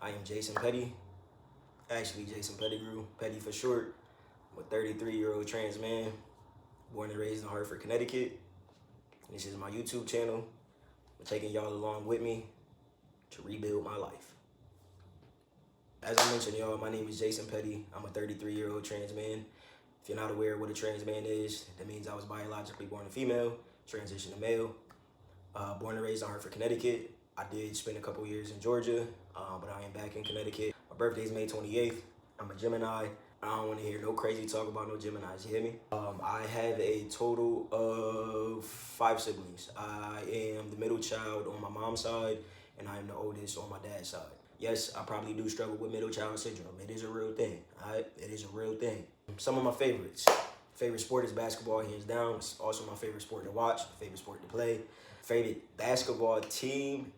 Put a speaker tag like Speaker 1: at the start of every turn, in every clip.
Speaker 1: I am Jaycen Petty, actually Jaycen Pettigrew, Petty for short. I'm a 33-year-old trans man, born and raised in Hartford, Connecticut. This is my YouTube channel. I'm taking y'all along with me to rebuild my life. As I mentioned, y'all, my name is Jaycen Petty. I'm a 33-year-old trans man. If you're not aware of what a trans man is, that means I was biologically born a female, transitioned to male. Born and raised in Hartford, Connecticut. I did spend a couple years in Georgia, but I am back in Connecticut. My birthday is May 28th. I'm a Gemini. I don't want to hear no crazy talk about no Geminis, you hear me? I have a total of 5 siblings. I am the middle child on my mom's side, and I am the oldest on my dad's side. Yes, I probably do struggle with middle child syndrome. It is a real thing, all right? It is a real thing. Some of my favorites. Favorite sport is basketball, hands down. It's also my favorite sport to watch, favorite sport to play. Favorite basketball team,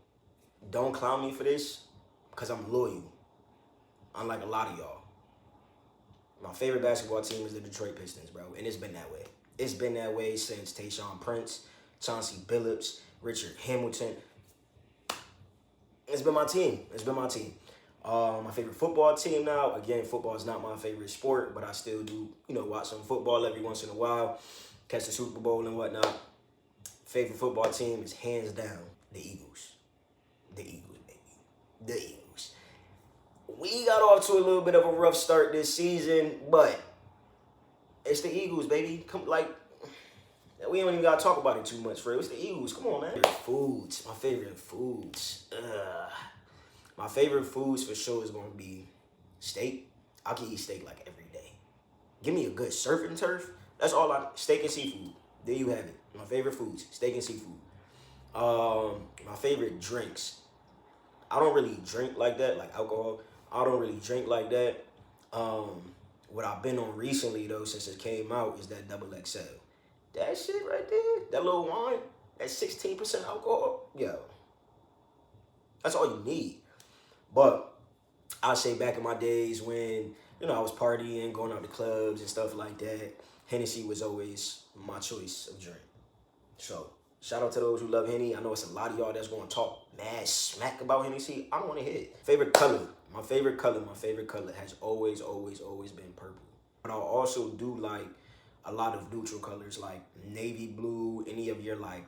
Speaker 1: don't clown me for this, because I'm loyal, unlike a lot of y'all. My favorite basketball team is the Detroit Pistons, bro, and it's been that way. It's been that way since Tayshaun Prince, Chauncey Billups, Richard Hamilton. It's been my team. It's been my team. My favorite football team now, again, football is not my favorite sport, but I still do, watch some football every once in a while, catch the Super Bowl and whatnot. Favorite football team is hands down the Eagles. The Eagles, baby. The Eagles. We got off to a little bit of a rough start this season, but it's the Eagles, baby. We don't even gotta talk about it too much, for real. It's the Eagles. Come on, man. Foods. My favorite foods. My favorite foods for sure is gonna be steak. I can eat steak like every day. Give me a good surf and turf. That's all steak and seafood. There you have it. My favorite foods, steak and seafood. My favorite drinks. I don't really drink like that, like alcohol. I don't really drink like that. What I've been on recently, though, since it came out, is that Double XL. That shit right there, that little wine, that 16% alcohol, yo. That's all you need. But I say back in my days when, I was partying, going out to clubs and stuff like that, Hennessy was always my choice of drink. So, shout out to those who love Henny. I know it's a lot of y'all that's going to talk mad smack about Hennessy. I don't want to hear it. Favorite color. My favorite color has always been purple. But I also do like a lot of neutral colors like navy blue, any of your like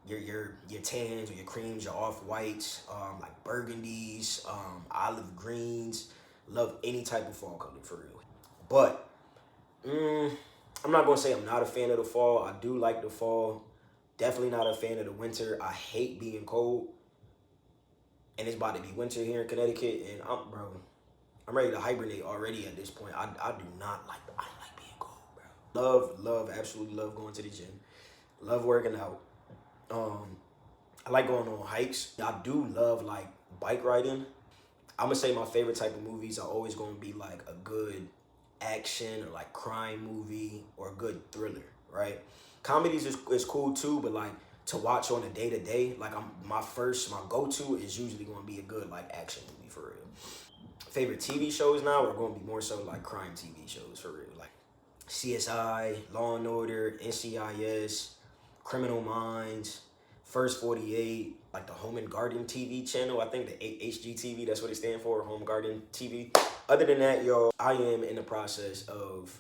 Speaker 1: your tans or your creams, your off-whites, like burgundies, olive greens. Love any type of fall color for real. But I'm not going to say I'm not a fan of the fall. I do like the fall. Definitely not a fan of the winter. I hate being cold. And it's about to be winter here in Connecticut. And I'm ready to hibernate already at this point. I do not like, I don't like being cold, bro. Absolutely love going to the gym. Love working out. I like going on hikes. I do love like bike riding. I'm going to say my favorite type of movies are always going to be like a good action or like crime movie or a good thriller, right? Comedies is cool too, but like to watch on a day-to-day, like my go-to is usually going to be a good like action movie for real. Favorite TV shows now are going to be more so like crime TV shows for real, like CSI, Law and Order, NCIS, Criminal Minds, First 48, like the Home and Garden TV channel. I think the HGTV, that's what it stands for, Home Garden TV. Other than that, y'all, I am in the process of,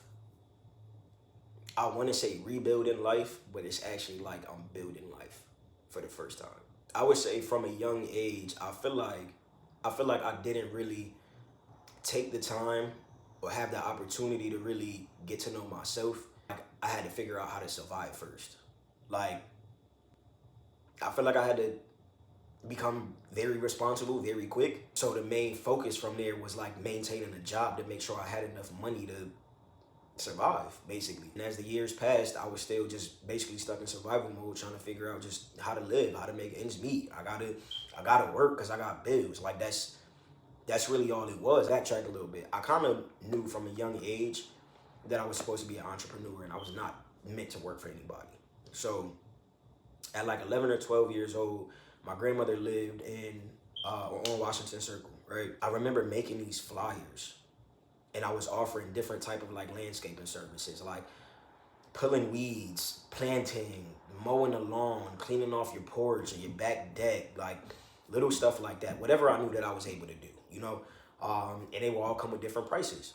Speaker 1: I want to say rebuilding life, but it's actually like I'm building life for the first time. I would say from a young age, I feel like I didn't really take the time or have the opportunity to really get to know myself. Like, I had to figure out how to survive first. Like, I feel like I had to become very responsible very quick. So the main focus from there was like maintaining a job to make sure I had enough money to survive, basically. And as the years passed, I was still just basically stuck in survival mode, trying to figure out just how to live, how to make ends meet. I gotta work because I got bills. Like that's really all it was. Backtrack a little bit. I kind of knew from a young age that I was supposed to be an entrepreneur and I was not meant to work for anybody. So at like 11 or 12 years old, my grandmother lived on Washington Circle, right? I remember making these flyers and I was offering different type of like landscaping services, like pulling weeds, planting, mowing the lawn, cleaning off your porch or your back deck, like little stuff like that. Whatever I knew that I was able to do, you know, and they will all come with different prices.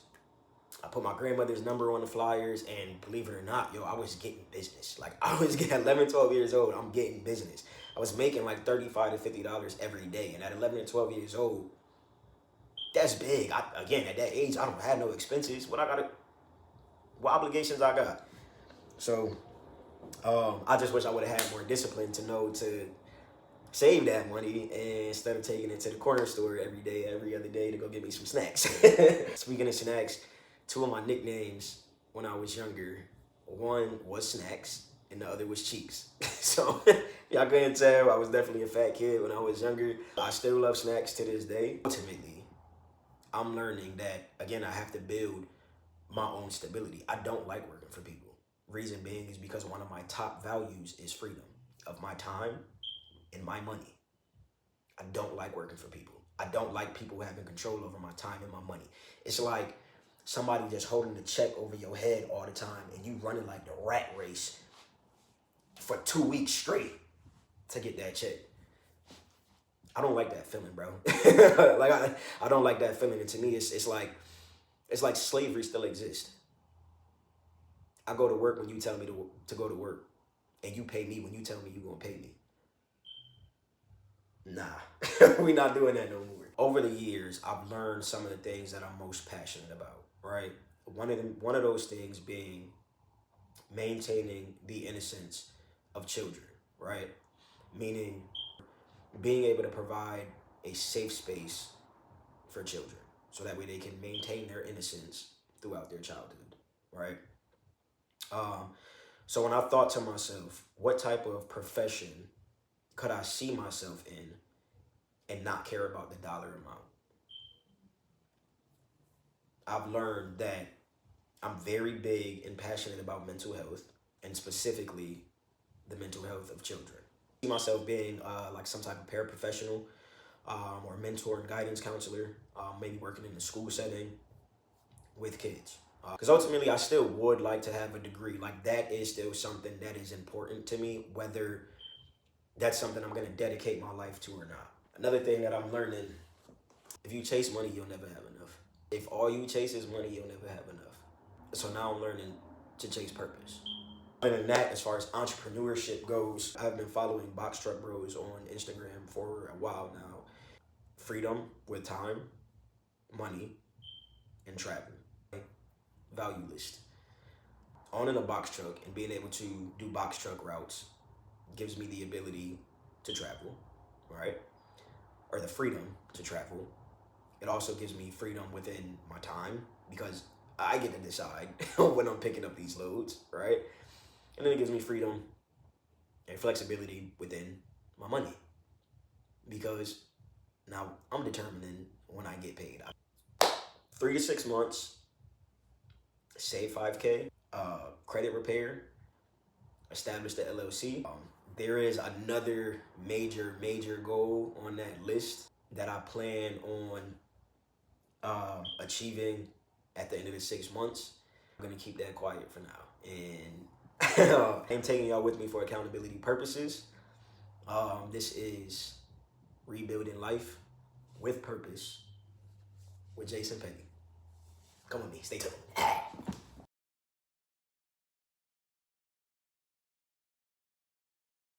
Speaker 1: I put my grandmother's number on the flyers, and believe it or not, yo, I was getting business. Like, I was getting 11, 12 years old, I'm getting business. I was making like $35 to $50 every day. And at 11 and 12 years old, that's big. Again, at that age, I don't have no expenses. What obligations I got? So, I just wish I would have had more discipline to know to save that money instead of taking it to the corner store every other day to go get me some snacks. Speaking of snacks, two of my nicknames when I was younger, one was Snacks and the other was Cheeks. So y'all couldn't tell, I was definitely a fat kid when I was younger. I still love snacks to this day. Ultimately, I'm learning that, again, I have to build my own stability. I don't like working for people. Reason being is because one of my top values is freedom of my time and my money. I don't like working for people. I don't like people having control over my time and my money. It's like somebody just holding the check over your head all the time and you running like the rat race for 2 weeks straight to get that check. I don't like that feeling, bro. Like I don't like that feeling. And to me, it's like slavery still exists. I go to work when you tell me to go to work, and you pay me when you tell me you're gonna pay me. Nah, we not doing that no more. Over the years, I've learned some of the things that I'm most passionate about, right? One of those things being maintaining the innocence of children, right? Meaning being able to provide a safe space for children so that way they can maintain their innocence throughout their childhood, right? So when I thought to myself, what type of profession could I see myself in and not care about the dollar amount? I've learned that I'm very big and passionate about mental health, and specifically the mental health of children. I see myself being like some type of paraprofessional or mentor and guidance counselor, maybe working in the school setting with kids. Because ultimately, I still would like to have a degree. Like, that is still something that is important to me, whether that's something I'm going to dedicate my life to or not. Another thing that I'm learning, if you chase money, you'll never have enough. If all you chase is money, you'll never have enough. So now I'm learning to chase purpose. Other than that, as far as entrepreneurship goes, I've been following Box Truck Bros on Instagram for a while now. Freedom with time, money, and travel. Value list. Owning a box truck and being able to do box truck routes gives me the ability to travel, right? Or the freedom to travel. It also gives me freedom within my time because I get to decide when I'm picking up these loads, right? And then it gives me freedom and flexibility within my money because now I'm determining when I get paid. 3 to 6 months, save 5K, credit repair, establish the LLC. There is another major goal on that list that I plan on achieving at the end of the 6 months. I'm gonna keep that quiet for now. And I'm taking y'all with me for accountability purposes. This is Rebuilding Life with Purpose with Jaycen. Come with me, stay tuned.